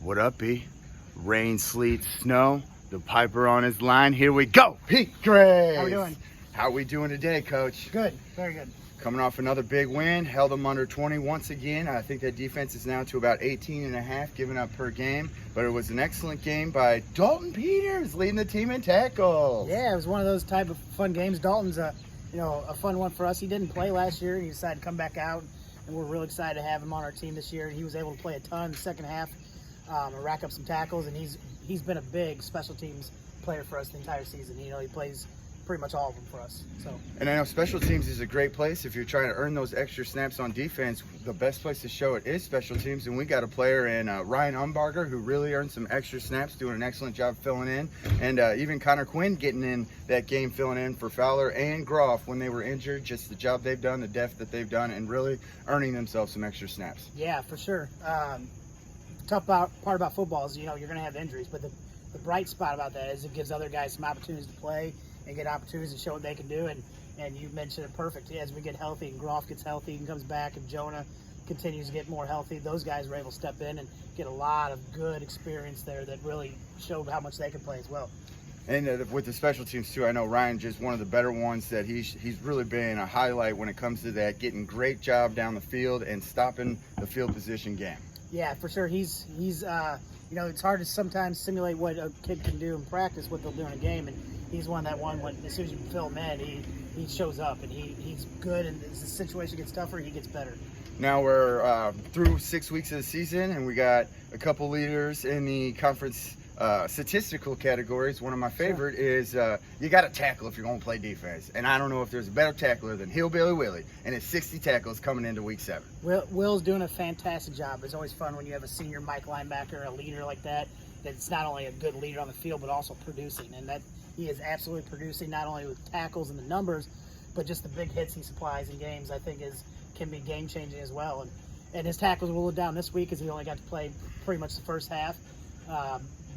What up, B? Rain, sleet, snow. The Piper on his line. Here we go. Pete Grace. How we doing? How we doing today, Coach? Good. Very good. Coming off another big win. Held them under 20 once again. I think that defense is now to about 18.5 given up per game. But it was an excellent game by Dalton Peters leading the team in tackles. Yeah, it was one of those type of fun games. Dalton's a fun one for us. He didn't play last year. He decided to come back out, and we're really excited to have him on our team this year. He was able to play a ton in the second half and rack up some tackles, and he's been a big special teams player for us the entire season. You know, he plays pretty much all of them for us. And I know special teams is a great place if you're trying to earn those extra snaps on defense. The best place to show it is special teams, and we got a player in Ryan Umbarger who really earned some extra snaps, doing an excellent job filling in, and even Connor Quinn getting in that game, filling in for Fowler and Groff when they were injured. Just the job they've done, the depth that they've done, and really earning themselves some extra snaps. Yeah, for sure. Tough part about football is, you're going to have injuries, but the bright spot about that is it gives other guys some opportunities to play and get opportunities to show what they can do. And you mentioned it perfect. As we get healthy and Groff gets healthy and comes back and Jonah continues to get more healthy, those guys were able to step in and get a lot of good experience there that really showed how much they can play as well. And with the special teams too, I know Ryan just one of the better ones that he's really been a highlight when it comes to that, getting great job down the field and stopping the field position game. Yeah, for sure. He's it's hard to sometimes simulate what a kid can do in practice, what they'll do in a game, and he's one that when as soon as you fill him in, he shows up, and he's good, and as the situation gets tougher, he gets better. Now we're through 6 weeks of the season, and we got a couple leaders in the conference statistical categories. One of my favorite is you got to tackle if you're going to play defense. And I don't know if there's a better tackler than Hillbilly Willie and his 60 tackles coming into week 7. Will's doing a fantastic job. It's always fun when you have a senior Mike linebacker, a leader like that, that's not only a good leader on the field, but also producing. And that he is absolutely producing, not only with tackles and the numbers, but just the big hits he supplies in games, I think can be game-changing as well. And his tackles will go down this week as he only got to play pretty much the first half.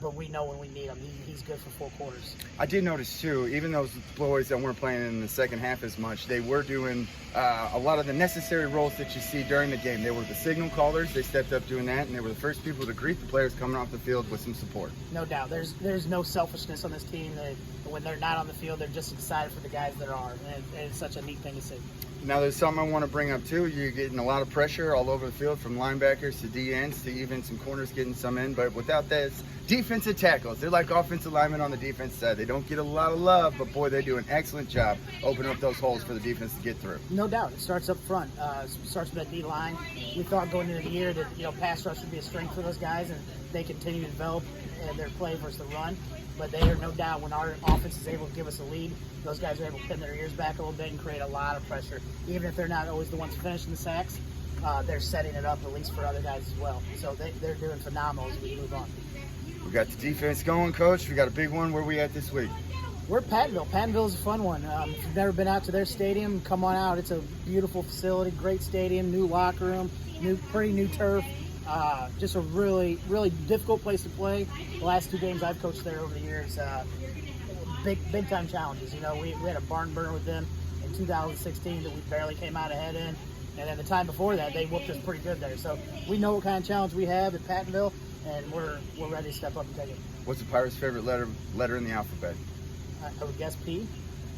But we know when we need him, he's good for 4 quarters. I did notice too, even those boys that weren't playing in the second half as much, they were doing a lot of the necessary roles that you see during the game. They were the signal callers, they stepped up doing that, and they were the first people to greet the players coming off the field with some support. No doubt. There's no selfishness on this team. When they're not on the field, they're just excited for the guys that are, and it's such a neat thing to see. Now there's something I want to bring up too. You're getting a lot of pressure all over the field from linebackers to DNs to even some corners getting some in. But without that, it's defensive tackles. They're like offensive linemen on the defense side. They don't get a lot of love, but boy, they do an excellent job opening up those holes for the defense to get through. No doubt. It starts up front. Starts with that D line. We thought going into the year that pass rush would be a strength for those guys, and they continue to develop their play versus the run. But they are no doubt when our offense is able to give us a lead, those guys are able to pin their ears back a little bit and create a lot of pressure. Even if they're not always the ones finishing the sacks, they're setting it up at least for other guys as well. So they're doing phenomenal as we move on. We got the defense going, Coach. We got a big one. Where we at this week? We're at Pattonville. Pattonville is a fun one. If you've never been out to their stadium, come on out. It's a beautiful facility, great stadium, new locker room, pretty new turf. Just a really, really difficult place to play. The last 2 games I've coached there over the years, big time challenges. We had a barn burner with them in 2016 that we barely came out ahead in, and then the time before that they whooped us pretty good there. So we know what kind of challenge we have at Pattonville, and we're ready to step up and take it. What's the Pirates' favorite letter in the alphabet? I would guess P.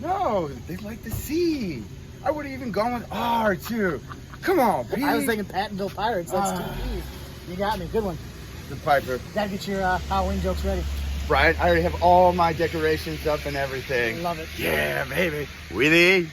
No, they like the C. I would have even gone with R too. Come on, P. I was thinking Pattonville Pirates. That's 2 P's. You got me. Good one. The Piper. Gotta get your Halloween jokes ready. Brian, I already have all my decorations up and everything. Love it. Yeah, baby. Willie.